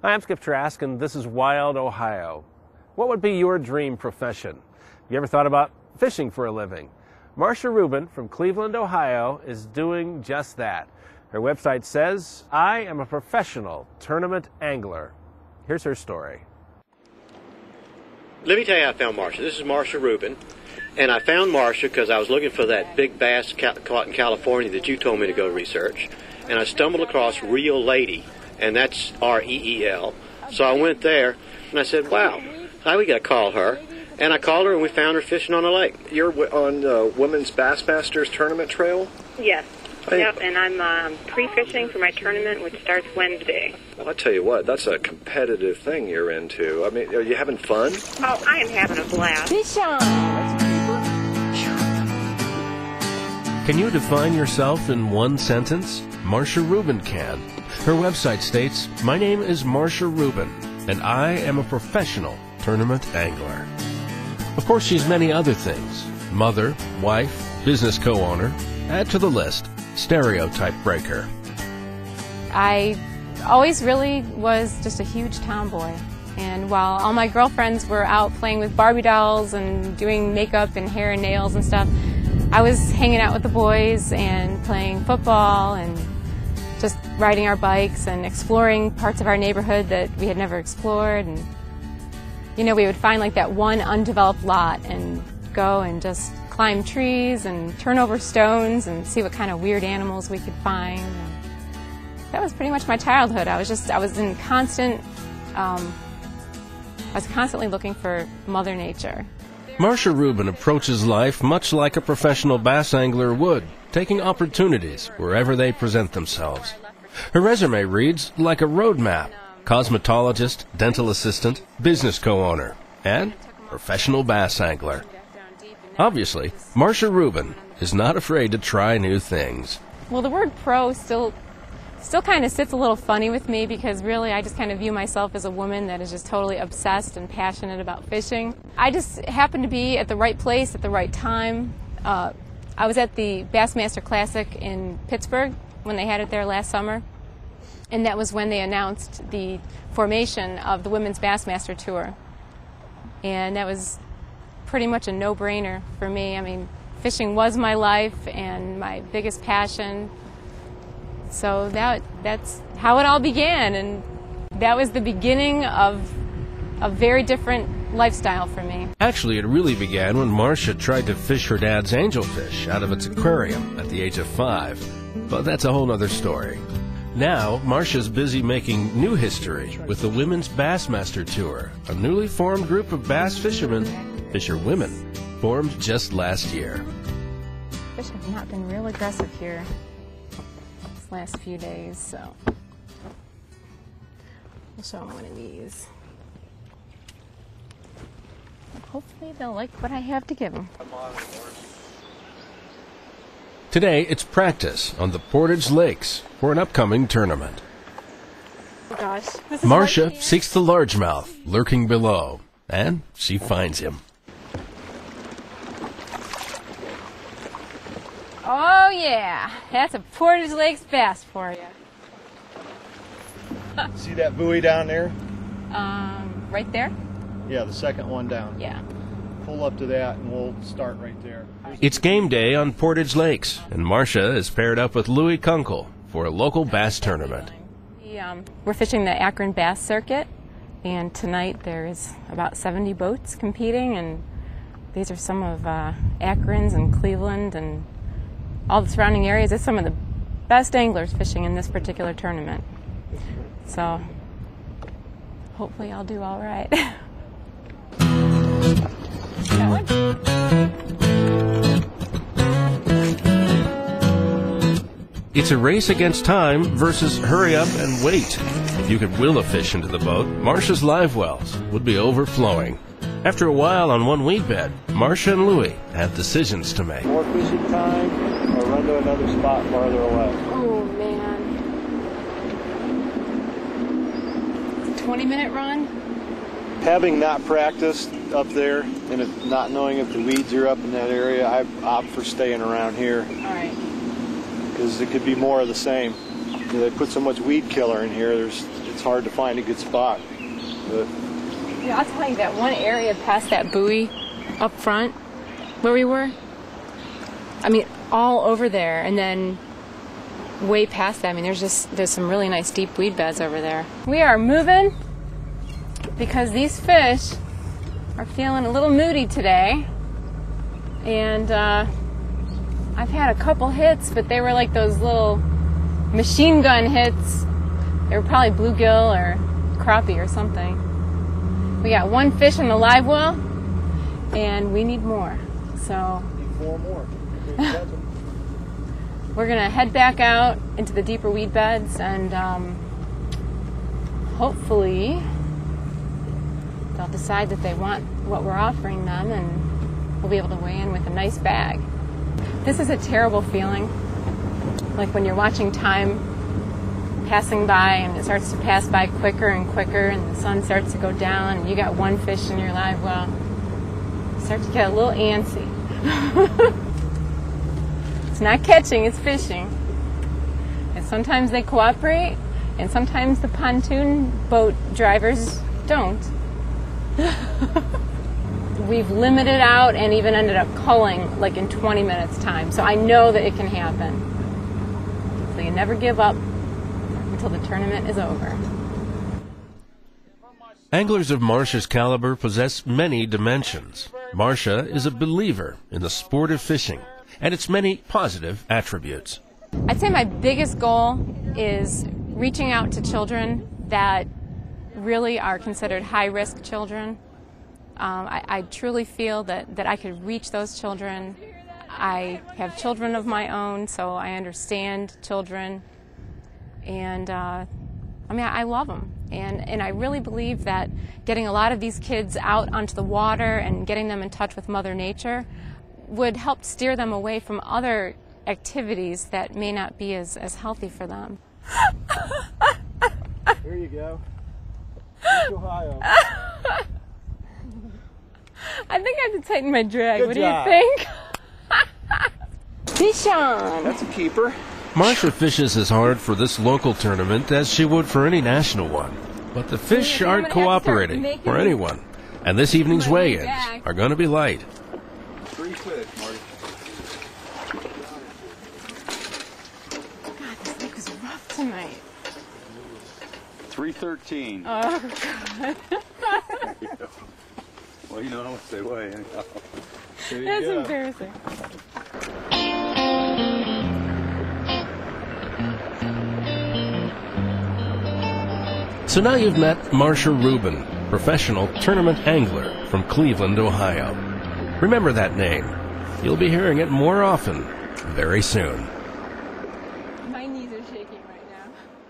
Hi, I'm Skip Trask, and this is Wild, Ohio. What would be your dream profession? Have you ever thought about fishing for a living? Marcia Rubin from Cleveland, Ohio, is doing just that. Her website says, "I am a professional tournament angler." Here's her story. Let me tell you how I found Marcia. This is Marcia Rubin, and I found Marcia because I was looking for that big bass caught in California that you told me to go research, and I stumbled across reelady, and that's R-E-E-L. So I went there, and I said, wow, we got to call her. And I called her, and we found her fishing on the lake. You're on the Women's Bassmasters Tournament Trail? Yes. Yep, and I'm pre-fishing for my tournament, which starts Wednesday. Well, I tell you what, that's a competitive thing you're into. I mean, are you having fun? Oh, I am having a blast. Fish on! Can you define yourself in one sentence? Marcia Rubin can. Her website states, "My name is Marcia Rubin, and I am a professional tournament angler." Of course, she's many other things. Mother, wife, business co-owner. Add to the list, stereotype breaker. I always really was just a huge tomboy. And while all my girlfriends were out playing with Barbie dolls and doing makeup and hair and nails and stuff, I was hanging out with the boys and playing football and just riding our bikes and exploring parts of our neighborhood that we had never explored. And you know, we would find like that one undeveloped lot and go and just climb trees and turn over stones and see what kind of weird animals we could find. And that was pretty much my childhood. I was constantly looking for Mother Nature. Marcia Rubin approaches life much like a professional bass angler would, taking opportunities wherever they present themselves. Her resume reads like a road map: cosmetologist, dental assistant, business co-owner, and professional bass angler. Obviously, Marcia Rubin is not afraid to try new things. Well, the word pro still kind of sits a little funny with me because really I just kind of view myself as a woman that is just totally obsessed and passionate about fishing. I just happened to be at the right place at the right time. I was at the Bassmaster Classic in Pittsburgh when they had it there last summer, and that was when they announced the formation of the Women's Bassmaster Tour. And that was pretty much a no-brainer for me. I mean, fishing was my life and my biggest passion. So that's how it all began, and that was the beginning of a very different lifestyle for me. Actually, it really began when Marcia tried to fish her dad's angelfish out of its aquarium at the age of 5. But that's a whole other story. Now, Marcia's busy making new history with the Women's Bassmaster Tour, a newly formed group of bass fisherwomen, formed just last year. Fish have not been real aggressive here these last few days, so I'll show them one of these. Hopefully they'll like what I have to give them. Today, it's practice on the Portage Lakes for an upcoming tournament. Oh gosh. Marcia seeks the largemouth lurking below, and she finds him. Oh yeah, that's a Portage Lakes bass for you. See that buoy down there? Right there? Yeah, the second one down. Yeah. Pull up to that and we'll start right there. It's game day on Portage Lakes, and Marcia is paired up with Louis Kunkel for a local bass tournament. We're fishing the Akron Bass Circuit, and tonight there's about 70 boats competing, and these are some of Akron's and Cleveland and all the surrounding areas. It's some of the best anglers fishing in this particular tournament. So hopefully I'll do all right. That one? It's a race against time versus hurry up and wait. If you could will a fish into the boat, Marcia's live wells would be overflowing. After a while on one weed bed, Marcia and Louis have decisions to make. More fishing time or run to another spot farther away? Oh man. 20-minute run? Having not practiced up there and not knowing if the weeds are up in that area, I opt for staying around here. All right. Because it could be more of the same. They put so much weed killer in here, it's it's hard to find a good spot. But yeah, I'll tell you that one area past that buoy up front where we were, I mean, all over there, and then way past that, I mean, there's some really nice deep weed beds over there. We are moving because these fish are feeling a little moody today, and I've had a couple hits, but they were like those little machine gun hits. They were probably bluegill or crappie or something. We got one fish on the live well, and we need more. So need 4 more. we're gonna head back out into the deeper weed beds, and hopefully they'll decide that they want what we're offering them, and we'll be able to weigh in with a nice bag. This is a terrible feeling, like when you're watching time passing by and it starts to pass by quicker and quicker, and the sun starts to go down, and you got one fish in your live well. You start to get a little antsy. It's not catching, it's fishing. And sometimes they cooperate, and sometimes the pontoon boat drivers don't. We've limited out and even ended up culling like in 20 minutes time. So I know that it can happen. So you never give up until the tournament is over. Anglers of Marcia's caliber possess many dimensions. Marcia is a believer in the sport of fishing and its many positive attributes. I'd say my biggest goal is reaching out to children that really are considered high-risk children. I truly feel that I could reach those children. I have children of my own, so I understand children, and I mean, I love them. And I really believe that getting a lot of these kids out onto the water and getting them in touch with Mother Nature would help steer them away from other activities that may not be as healthy for them. There you go. Ohio. I think I have to tighten my drag. Good what job. do you think? Fish on! That's a keeper. Marcia fishes as hard for this local tournament as she would for any national one. But the fish I'm aren't gonna have to start cooperating making for these- anyone. And this evening's Put my weigh-ins back. are going to be light. 3 fish, Marty. God, this lake is rough tonight. 313. Oh, God. Well, you know how much they weigh anyhow. There you That's go. embarrassing. So now you've met Marcia Rubin, professional tournament angler from Cleveland, Ohio. Remember that name. You'll be hearing it more often very soon.